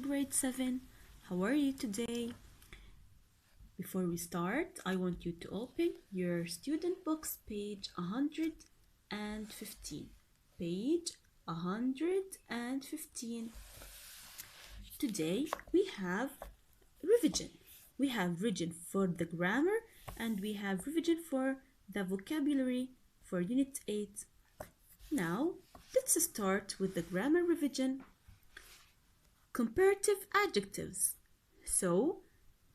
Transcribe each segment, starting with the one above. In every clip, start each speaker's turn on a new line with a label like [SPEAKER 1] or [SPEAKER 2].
[SPEAKER 1] grade 7. How are you today? Before we start, I want you to open your student books, page 115. Page 115. Today we have revision. We have revision for the grammar and we have revision for the vocabulary for Unit 8. Now, let's start with the grammar revision. Comparative adjectives. So,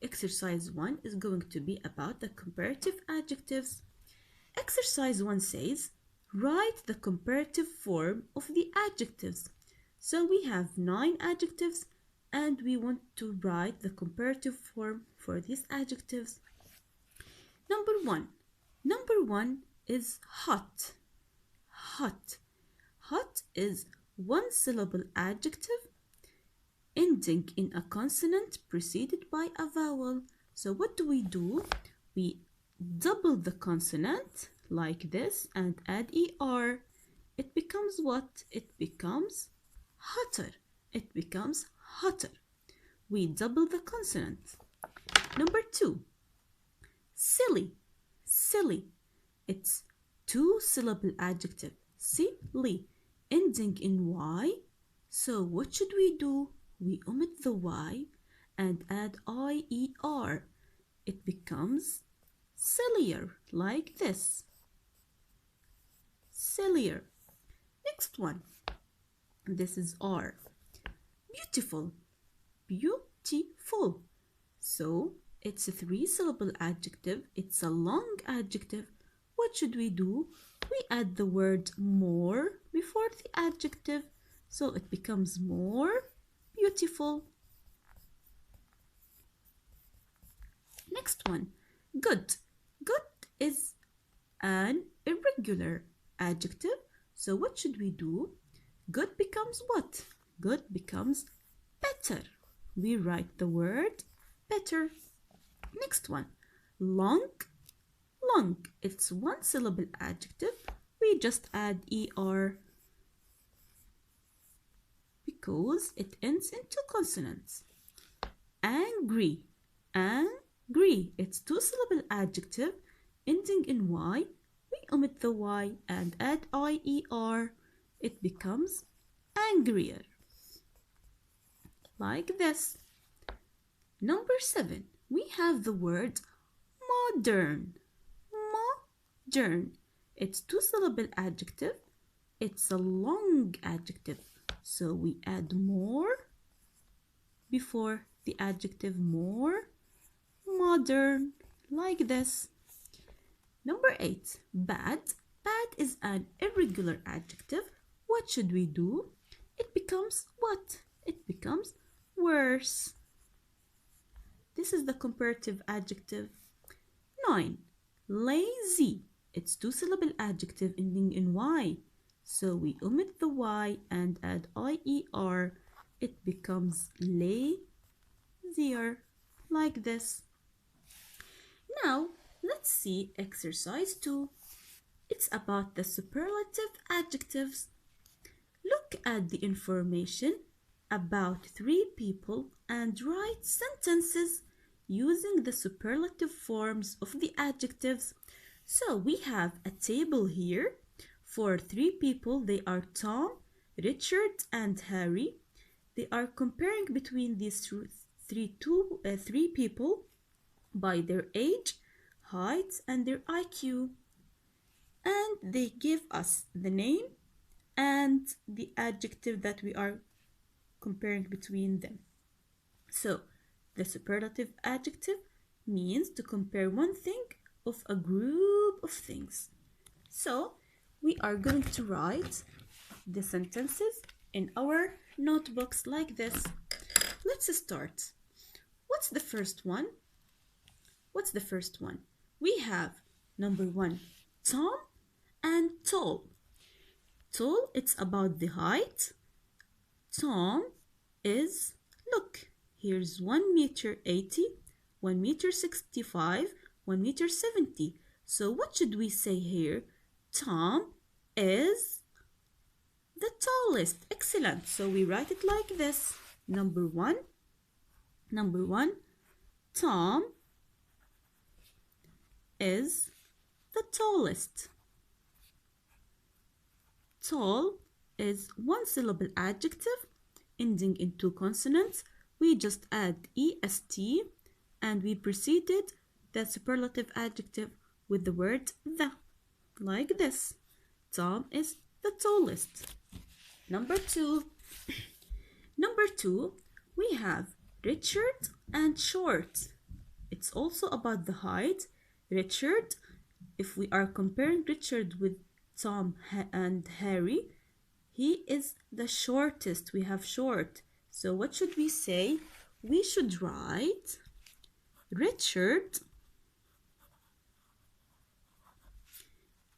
[SPEAKER 1] exercise 1 is going to be about the comparative adjectives. Exercise 1 says, write the comparative form of the adjectives. So we have 9 adjectives and we want to write the comparative form for these adjectives. Number 1. Number 1 is hot. Hot. Hot is one syllable adjective ending in a consonant preceded by a vowel. So what do? We double the consonant like this and add ER. It becomes what? It becomes hotter. It becomes hotter. We double the consonant. Number 2. Silly. Silly. It's two-syllable adjective. Silly. Ending in Y. So what should we do? We omit the Y and add IER. It becomes sillier, like this. Sillier. Next one. This is R. Beautiful. Beautiful. So it's a three-syllable adjective. It's a long adjective. What should we do? We add the word more before the adjective. So it becomes more beautiful. Next one. Good. Good is an irregular adjective. So what should we do? Good becomes what? Good becomes better. We write the word better. Next one. Long. Long. It's one syllable adjective. We just add ER because it ends in two consonants. Angry. Angry. It's two-syllable adjective ending in Y. We omit the Y and add IER. It becomes angrier. Like this. Number 7. We have the word modern. Modern. It's two-syllable adjective. It's a long adjective. So we add more before the adjective more. Modern, like this. Number 8, bad. Bad is an irregular adjective. What should we do? It becomes what? It becomes worse. This is the comparative adjective. 9, lazy. It's two-syllable adjective ending in Y. So we omit the Y and add IER. It becomes lazier, like this. Now, let's see exercise 2. It's about the superlative adjectives. Look at the information about 3 people and write sentences using the superlative forms of the adjectives. So we have a table here. For 3 people, they are Tom, Richard, and Harry. They are comparing between these three people by their age, height, and their IQ. And they give us the name and the adjective that we are comparing between them. So, the superlative adjective means to compare one thing of a group of things. So, we are going to write the sentences in our notebooks like this. Let's start. What's the first one? What's the first one? We have number 1, Tom and tall. Tall, it's about the height. Tom is, look, here's 1 meter 80, 1 meter 65, 1 meter 70. So what should we say here? Tom is the tallest. Excellent. So we write it like this. Number one, Tom is the tallest. Tall is one syllable adjective ending in two consonants. We just add est and we preceded the superlative adjective with the word the, like this. Tom is the tallest. Number two, we have Richard and short. It's also about the height. Richard, if we are comparing Richard with Tom and Harry, he is the shortest. We have short. So what should we say? We should write Richard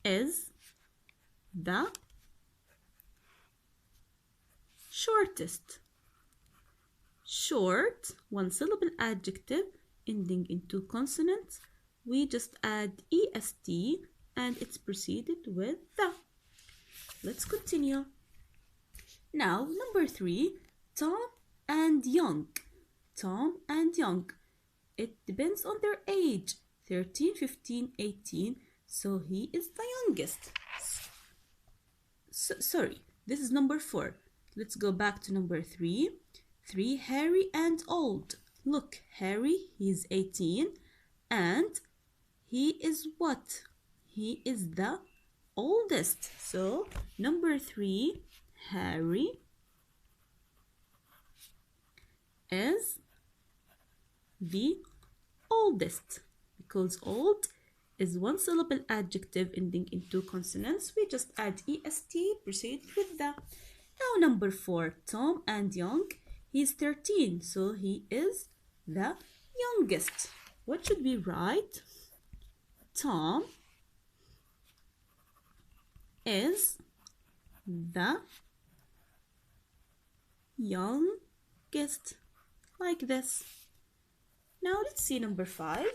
[SPEAKER 1] is the shortest. Short, one syllable adjective ending in two consonants. We just add est and it's preceded with the. Let's continue. Now, number three, Tom and young. Tom and young. It depends on their age. 13, 15, 18. So he is the youngest. Sorry, this is number four. Let's go back to number three. Three, Harry and old. Look, Harry, he's 18 and he is what? He is the oldest. So, number three, Harry is the oldest. Because old is one syllable adjective ending in two consonants. We just add est, proceed with the. Now, number four, Tom and young. He's 13, so he is the youngest. What should we write? Tom is the youngest, like this. Now let's see number five.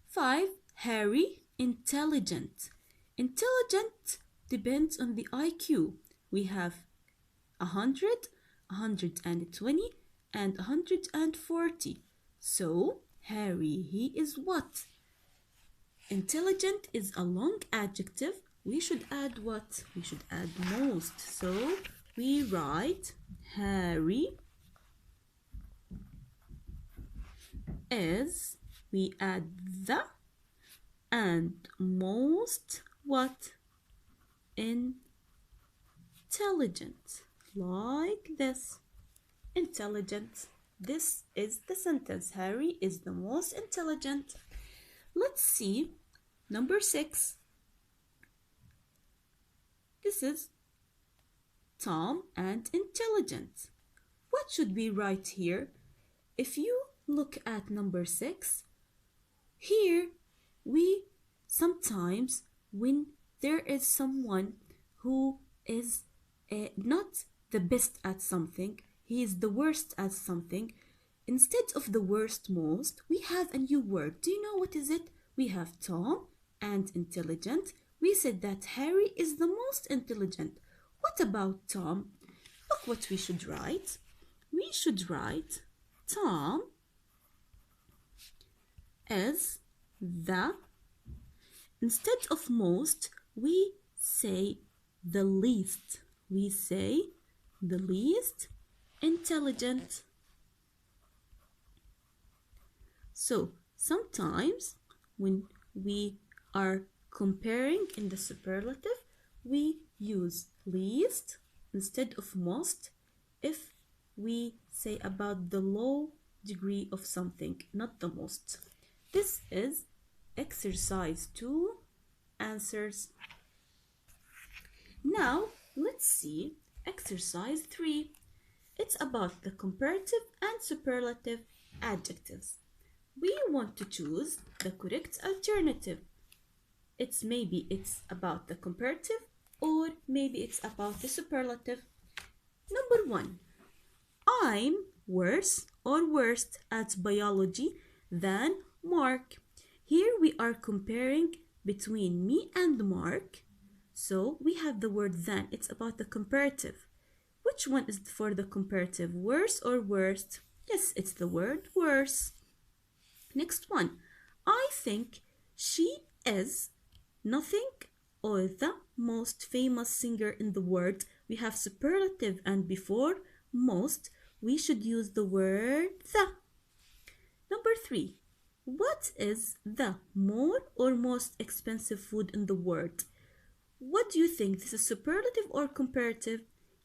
[SPEAKER 1] Five, Harry, intelligent. Intelligent depends on the IQ. We have 100, 120, and 140. So, Harry, he is what? Intelligent is a long adjective. We should add what? We should add most. So, we write Harry is, we add the, and most what? Intelligent. Like this. Intelligent. This is the sentence. Harry is the most intelligent. Let's see number six. This is Tom and intelligent. What should we write here? If you look at number six, here we sometimes, when there is someone who is not the best at something, he is the worst at something, instead of the worst most, we have a new word. Do you know what is it? We have Tom and intelligent. We said that Harry is the most intelligent. What about Tom? Look what we should write. We should write Tom is the, instead of most, we say the least. We say the least intelligent. So sometimes when we are comparing in the superlative, we use least instead of most if we say about the low degree of something, not the most. This is exercise 2 answers. Now let's see exercise 3. It's about the comparative and superlative adjectives. We want to choose the correct alternative. Maybe it's about the comparative or maybe it's about the superlative. Number 1. I'm worse or worst at biology than Mark. Here we are comparing between me and Mark. So we have the word than. It's about the comparative. Which Which one is for the comparative? Worse or worst? Yes, it's the word worse. Next one. I think she is nothing or the most famous singer in the world. We have superlative, and before most, we should use the word the. Number 3. What is the more or most expensive food in the world? What do you think? This is superlative or comparative?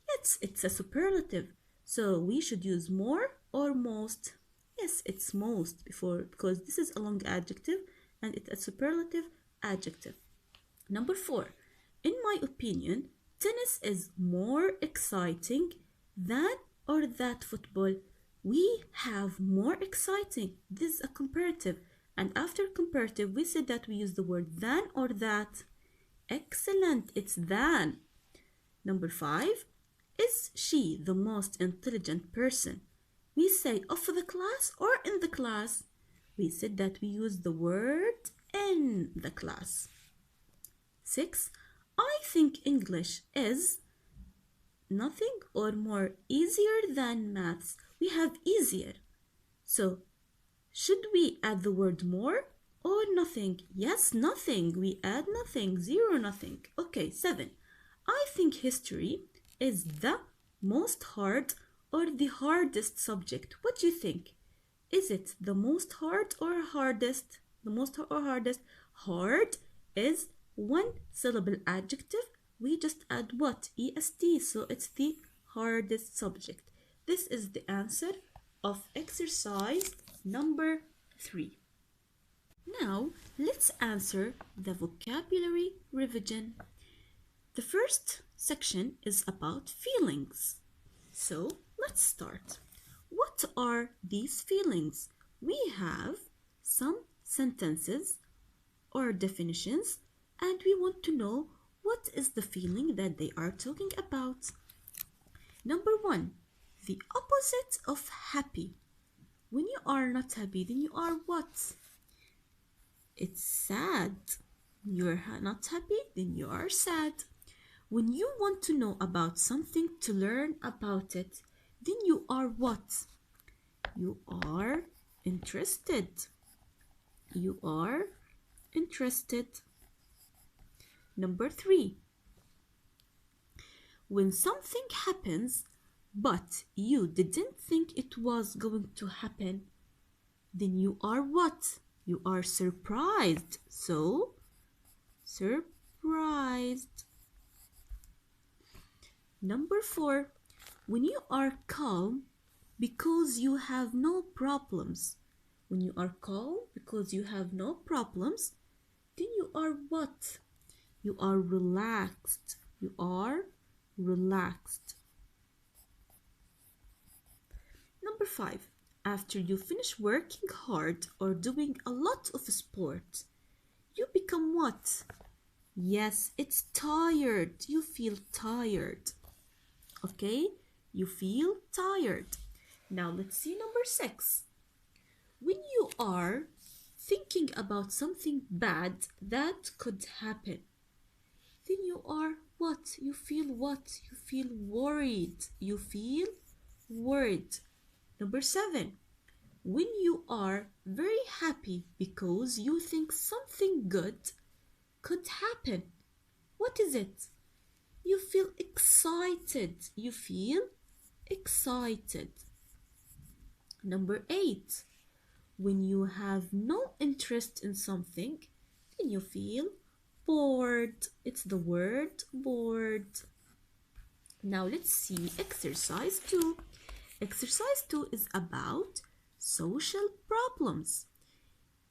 [SPEAKER 1] Yes, it's a superlative. So we should use more or most. Yes, it's most because this is a long adjective and it's a superlative adjective. Number 4. In my opinion, tennis is more exciting than or that football. We have more exciting. This is a comparative. And after comparative, we said that we use the word than or that. Excellent, it's than. Number 5. Is she the most intelligent person? We say of the class or in the class. We said that we use the word in the class. 6. I think English is nothing or more easier than maths. We have easier. So, should we add the word more or nothing? Yes, nothing. We add nothing. 0, nothing. Okay, 7. I think history is the most hard or the hardest subject. What do you think? Is it the most hard or hardest? The most or hardest? Hard is one syllable adjective. We just add what? est, so it's the hardest subject. This is the answer of exercise number 3. Now let's answer the vocabulary revision. The first section is about feelings. So let's start. What are these feelings? We have some sentences or definitions, and we want to know what is the feeling that they are talking about. Number 1, the opposite of happy. When you are not happy, then you are what? It's sad. You're not happy, then you are sad. When you want to know about something to learn about it, then you are what? You are interested. You are interested. Number 3. When something happens, but you didn't think it was going to happen, then you are what? You are surprised. So, surprised. Number 4. When you are calm because you have no problems. When you are calm because you have no problems, then you are what? You are relaxed. You are relaxed. Number 5. After you finish working hard or doing a lot of sport, you become what? Yes, it's tired. You feel tired. Okay, you feel tired. Now let's see number 6. When you are thinking about something bad that could happen, then you are what? You feel what? You feel worried. You feel worried. Number 7. When you are very happy because you think something good could happen, what is it? You feel excited. You feel excited. Number 8. When you have no interest in something, then you feel bored. It's the word bored. Now let's see exercise 2. Exercise 2 is about social problems.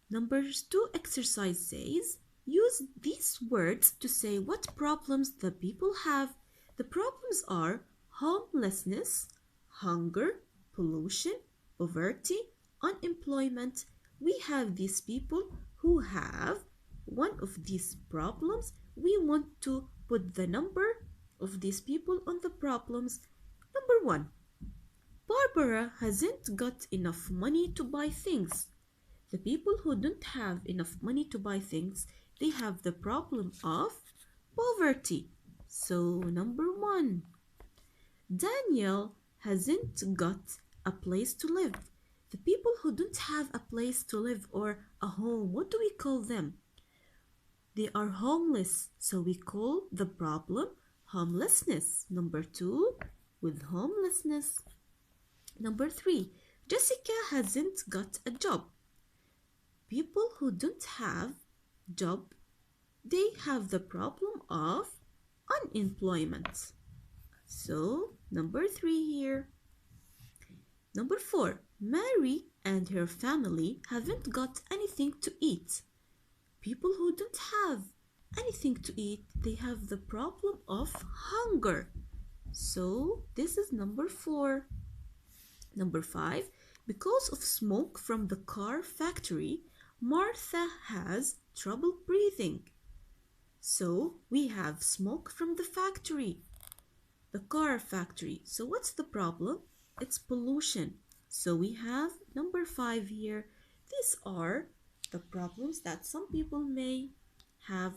[SPEAKER 1] Number 2 exercise says, use these words to say what problems the people have. The problems are homelessness, hunger, pollution, poverty, unemployment. We have these people who have one of these problems. We want to put the number of these people on the problems. Number 1. Barbara hasn't got enough money to buy things. The people who don't have enough money to buy things, they have the problem of poverty. So number 1. Daniel hasn't got a place to live. The people who don't have a place to live or a home, what do we call them? They are homeless, so we call the problem homelessness. Number 2, with homelessness. Number 3, Jessica hasn't got a job. People who don't have job, they have the problem of unemployment. So, number 3 here. Number 4, Mary and her family haven't got anything to eat. People who don't have anything to eat, they have the problem of hunger. So, this is number 4. Number 5, because of smoke from the car factory, Martha has trouble breathing. So, we have smoke from the factory, the car factory. So, what's the problem? It's pollution. So, we have number 5 here. These are the problems that some people may have.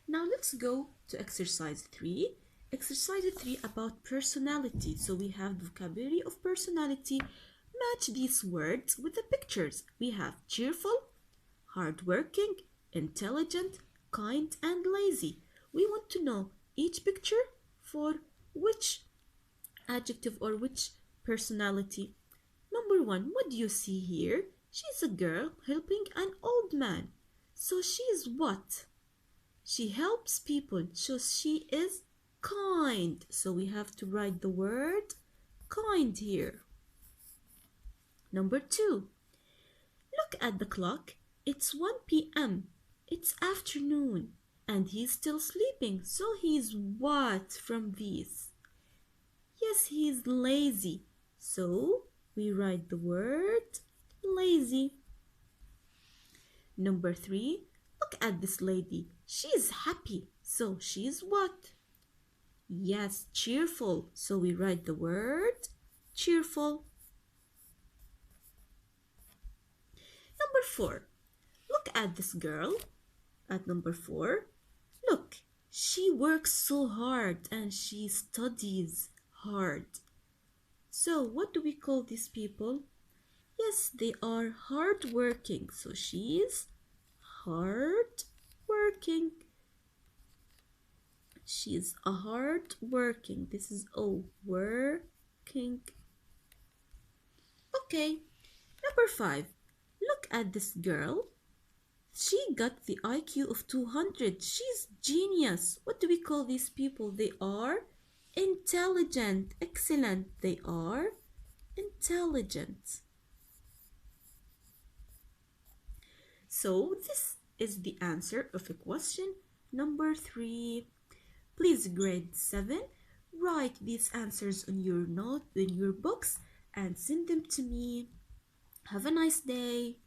[SPEAKER 1] Now, let's go to exercise 3. Exercise 3 about personality. So we have vocabulary of personality. Match these words with the pictures. We have cheerful, hardworking, intelligent, kind, and lazy. We want to know each picture for which adjective or which personality. Number 1, what do you see here? She's a girl helping an old man. So she is what? She helps people, so she is kind. So we have to write the word kind here. Number 2, look at the clock. It's 1 p.m. It's afternoon and he's still sleeping. So he's what from these? Yes, he's lazy. So we write the word lazy. Number 3, look at this lady. She is happy. So she's what? Yes, cheerful. So we write the word cheerful. Number 4, look at this girl. At number 4, look, she works so hard and she studies hard. So what do we call these people? Yes, they are hardworking. So she's hardworking. She's a hardworking. This is O, working. Okay, number 5. Look at this girl. She got the IQ of 200. She's genius. What do we call these people? They are intelligent. Excellent. They are intelligent. So this is the answer of a question number 3. Please grade 7. Write these answers on your note, in your books, and send them to me. Have a nice day.